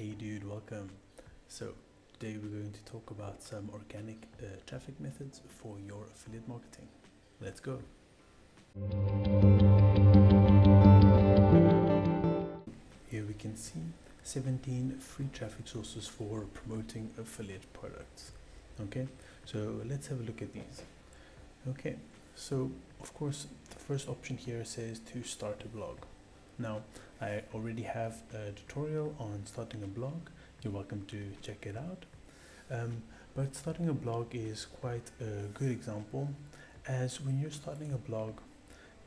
Hey dude, welcome. So, today we're going to talk about some organic traffic methods for your affiliate marketing. Let's go. Here we can see 17 free traffic sources for promoting affiliate products. Okay, so let's have a look at these. Okay, so of course, the first option here says to start a blog. Now, I already have a tutorial on starting a blog. You're welcome to check it out. But starting a blog is quite a good example, as when you're starting a blog,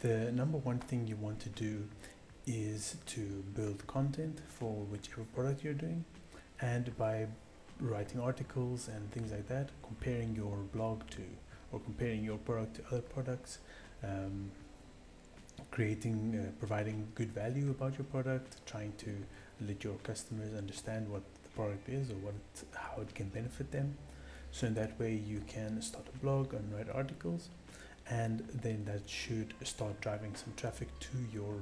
the number one thing you want to do is to build content for whichever product you're doing, and by writing articles and things like that, comparing your blog to or comparing your product to other products, providing good value about your product, trying to let your customers understand what the product is or how it can benefit them. So in that way you can start a blog and write articles, and then that should start driving some traffic to your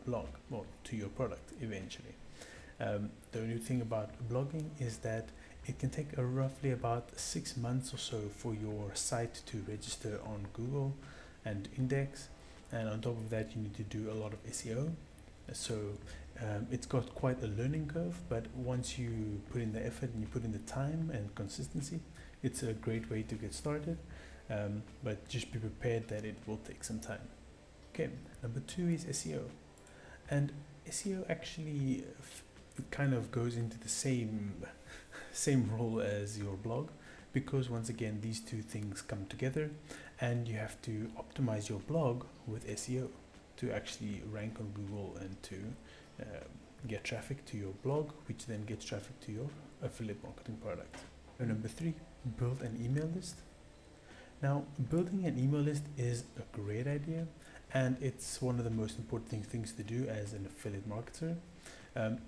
blog or to your product eventually. The new thing about blogging is that it can take roughly about 6 months or so for your site to register on Google and index, and on top of that you need to do a lot of SEO. So it's got quite a learning curve, but once you put in the effort and you put in the time and consistency, it's a great way to get started. But just be prepared that it will take some time. Okay, number 2 is SEO, and SEO actually it kind of goes into the same role as your blog, because once again these two things come together, and you have to optimize your blog with SEO to actually rank on Google and to get traffic to your blog, which then gets traffic to your affiliate marketing product. And number 3, build an email list. Now, building an email list is a great idea, and it's one of the most important things to do as an affiliate marketer.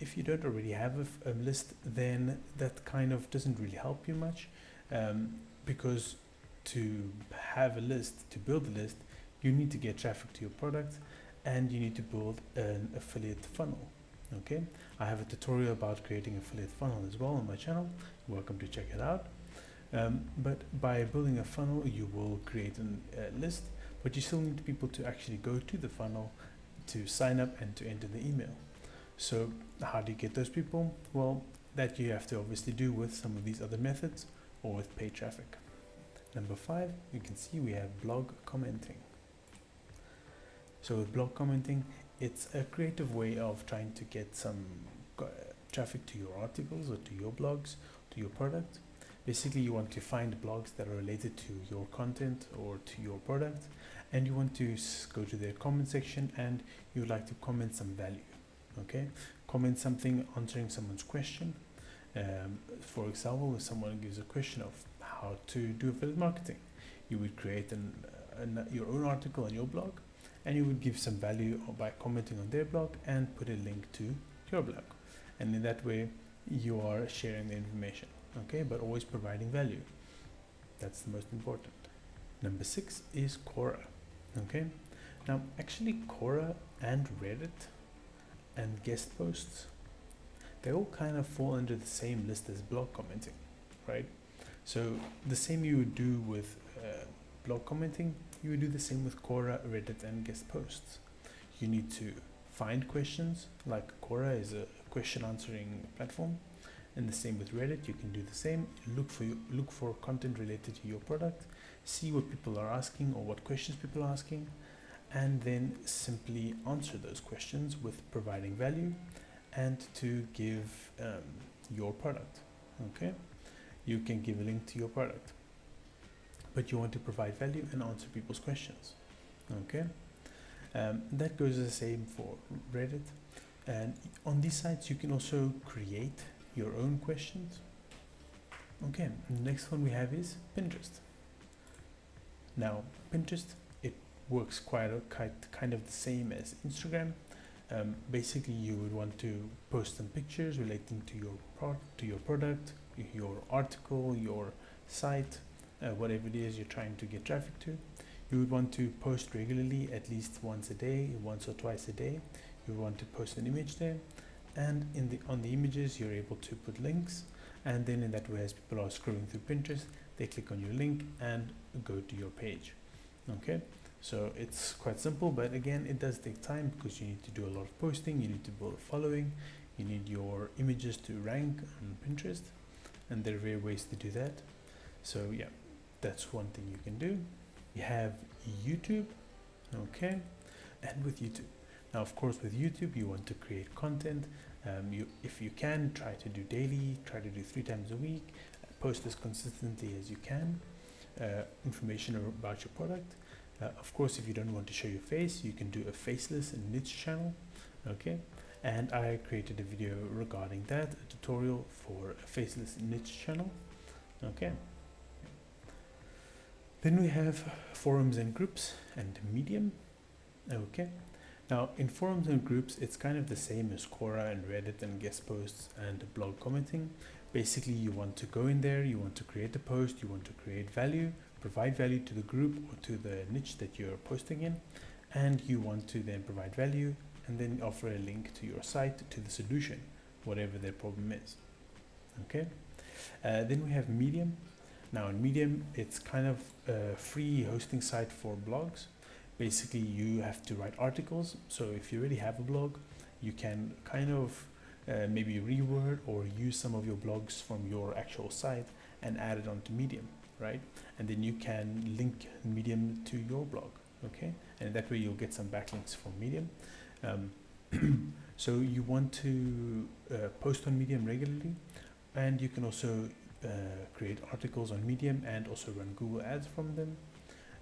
If you don't already have a list, then that kind of doesn't really help you much, because to have a list, to build a list, you need to get traffic to your product, and you need to build an affiliate funnel. Okay, I have a tutorial about creating affiliate funnel as well on my channel. You're welcome to check it out. But by building a funnel, you will create a list, but you still need people to actually go to the funnel to sign up and to enter the email. So how do you get those people? Well, that you have to obviously do with some of these other methods or with paid traffic. Number 5, you can see we have blog commenting. So with blog commenting, it's a creative way of trying to get some traffic to your articles or to your blogs, to your product. Basically, you want to find blogs that are related to your content or to your product, and you want to go to their comment section and you would like to comment some value. Okay, comment something answering someone's question. For example, if someone gives a question of how to do affiliate marketing, you would create your own article on your blog, and you would give some value by commenting on their blog and put a link to your blog, and in that way you are sharing the information. Okay, but always providing value. That's the most important. Number 6 is Quora. Okay, now actually Quora and Reddit and guest posts, they all kind of fall under the same list as blog commenting, right? So the same you would do with blog commenting, you would do the same with Quora, Reddit and guest posts. You need to find questions, like Quora is a question answering platform, and the same with Reddit. You can do the same. Look for content related to your product, see what people are asking or what questions people are asking, and then simply answer those questions with providing value and to give your product. Okay, you can give a link to your product, but you want to provide value and answer people's questions. Okay, that goes the same for Reddit, and on these sites you can also create your own questions. Okay, the next one we have is Pinterest. Now Pinterest, it works kind of the same as Instagram. Basically you would want to post some pictures relating to your product, your article, your site, whatever it is you're trying to get traffic to. You would want to post regularly, at least once a day, once or twice a day. You would want to post an image there, And on the images, you're able to put links, and then in that way, as people are scrolling through Pinterest, they click on your link and go to your page. Okay, so it's quite simple, but again, it does take time because you need to do a lot of posting, you need to build a following, you need your images to rank on Pinterest, and there are various ways to do that. So yeah, that's one thing you can do. You have YouTube. Okay, and with YouTube, now of course with YouTube you want to create content. If you can, try to do daily, try to do 3 times a week, post as consistently as you can, information about your product. Of course, if you don't want to show your face, you can do a faceless and niche channel. Okay, and I created a video regarding that, a tutorial for a faceless niche channel. Okay, then we have forums and groups and Medium. Okay, now in forums and groups, it's kind of the same as Quora and Reddit and guest posts and blog commenting. Basically, you want to go in there, you want to create a post, you want to create value, provide value to the group or to the niche that you're posting in, and you want to then provide value and then offer a link to your site, to the solution, whatever their problem is. Okay, then we have Medium. Now in Medium, it's kind of a free hosting site for blogs. Basically, you have to write articles. So if you already have a blog, you can kind of maybe reword or use some of your blogs from your actual site and add it onto Medium, right? And then you can link Medium to your blog, okay? And that way you'll get some backlinks from Medium. So you want to post on Medium regularly, and you can also create articles on Medium and also run Google ads from them,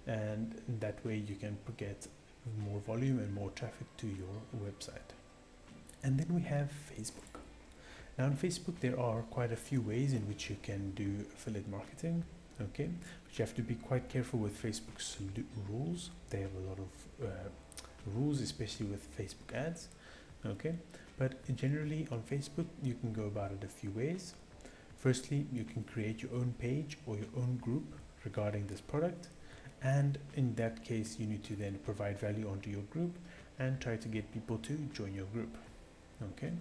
and that way you can get more volume and more traffic to your website. And then we have Facebook. Now on Facebook there are quite a few ways in which you can do affiliate marketing, okay, but you have to be quite careful with Facebook's rules. They have a lot of rules, especially with Facebook ads, okay, but generally on Facebook you can go about it a few ways. Firstly, you can create your own page or your own group regarding this product, and in that case you need to then provide value onto your group and try to get people to join your group. Okay,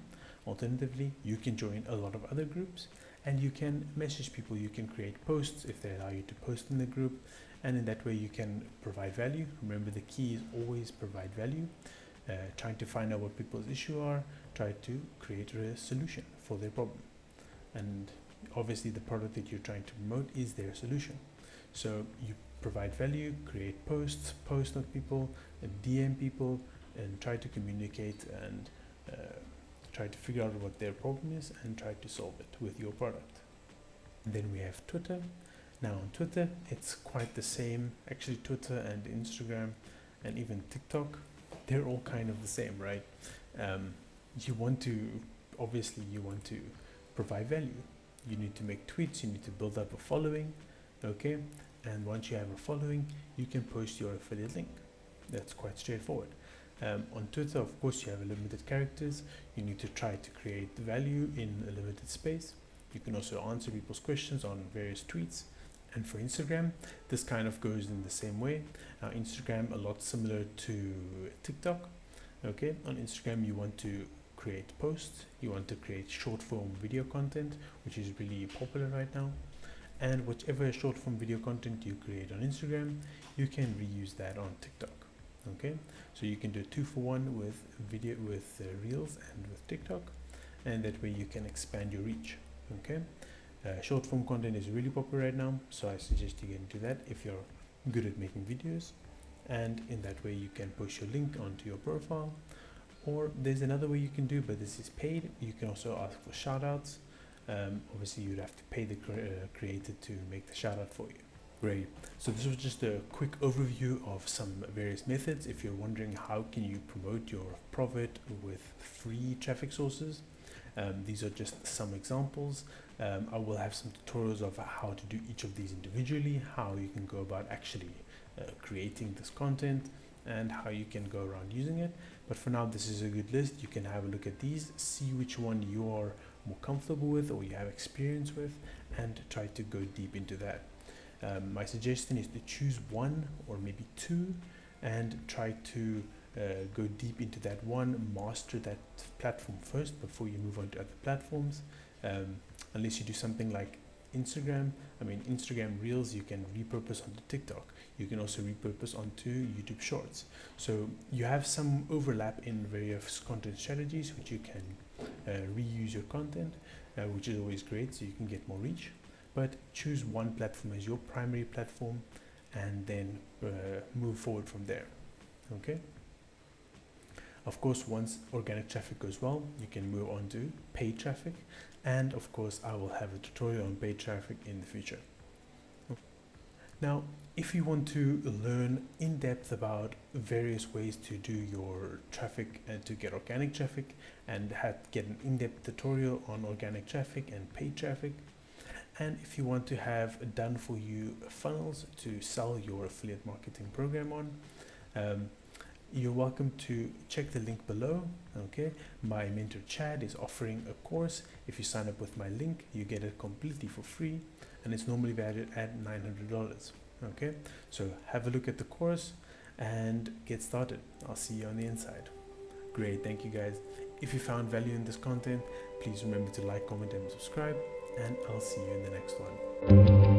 alternatively, you can join a lot of other groups and you can message people, you can create posts if they allow you to post in the group, and in that way you can provide value. Remember, the key is always provide value. Trying to find out what people's issue are, try to create a solution for their problem, and obviously the product that you're trying to promote is their solution. So you provide value, create posts, post on people, and DM people, and try to communicate and try to figure out what their problem is and try to solve it with your product. And then we have Twitter. Now on Twitter, it's quite the same. Actually, Twitter and Instagram and even TikTok, they're all kind of the same, right? You want to provide value. You need to make tweets, you need to build up a following, okay? And once you have a following, you can post your affiliate link. That's quite straightforward. On Twitter, of course, you have limited characters. You need to try to create value in a limited space. You can also answer people's questions on various tweets. And for Instagram, this kind of goes in the same way. Now, Instagram, a lot similar to TikTok. Okay, on Instagram, you want to create posts. You want to create short form video content, which is really popular right now. And whichever short form video content you create on Instagram, you can reuse that on TikTok. Okay, so you can do 2-for-1 with video, with Reels and with TikTok, and that way you can expand your reach. Okay, short form content is really popular right now, so I suggest you get into that if you're good at making videos, and in that way you can post your link onto your profile. Or there's another way you can do, but this is paid. You can also ask for shout outs. Obviously you'd have to pay the creator to make the shout out for you. Great. So this was just a quick overview of some various methods. If you're wondering how can you promote your profit with free traffic sources, these are just some examples. I will have some tutorials of how to do each of these individually, how you can go about actually creating this content, and how you can go around using it. But for now, this is a good list. You can have a look at these, see which one you are more comfortable with or you have experience with, and try to go deep into that. My suggestion is to choose one or maybe two and try to go deep into that one, master that platform first before you move on to other platforms. Unless you do something like Instagram. I mean, Instagram Reels you can repurpose onto TikTok. You can also repurpose onto YouTube Shorts. So you have some overlap in various content strategies, which you can reuse your content, which is always great, so you can get more reach. But choose one platform as your primary platform, and then move forward from there. Okay. Of course, once organic traffic goes well, you can move on to paid traffic. And of course, I will have a tutorial on paid traffic in the future. Now, if you want to learn in depth about various ways to do your traffic and to get organic traffic, and get an in-depth tutorial on organic traffic and paid traffic, and if you want to have done for you funnels to sell your affiliate marketing program on, you're welcome to check the link below. Okay, my mentor Chad is offering a course. If you sign up with my link, you get it completely for free, and it's normally valued at $900. Okay, so have a look at the course and get started. I'll see you on the inside. Great, thank you guys. If you found value in this content, please remember to like, comment, and subscribe, and I'll see you in the next one.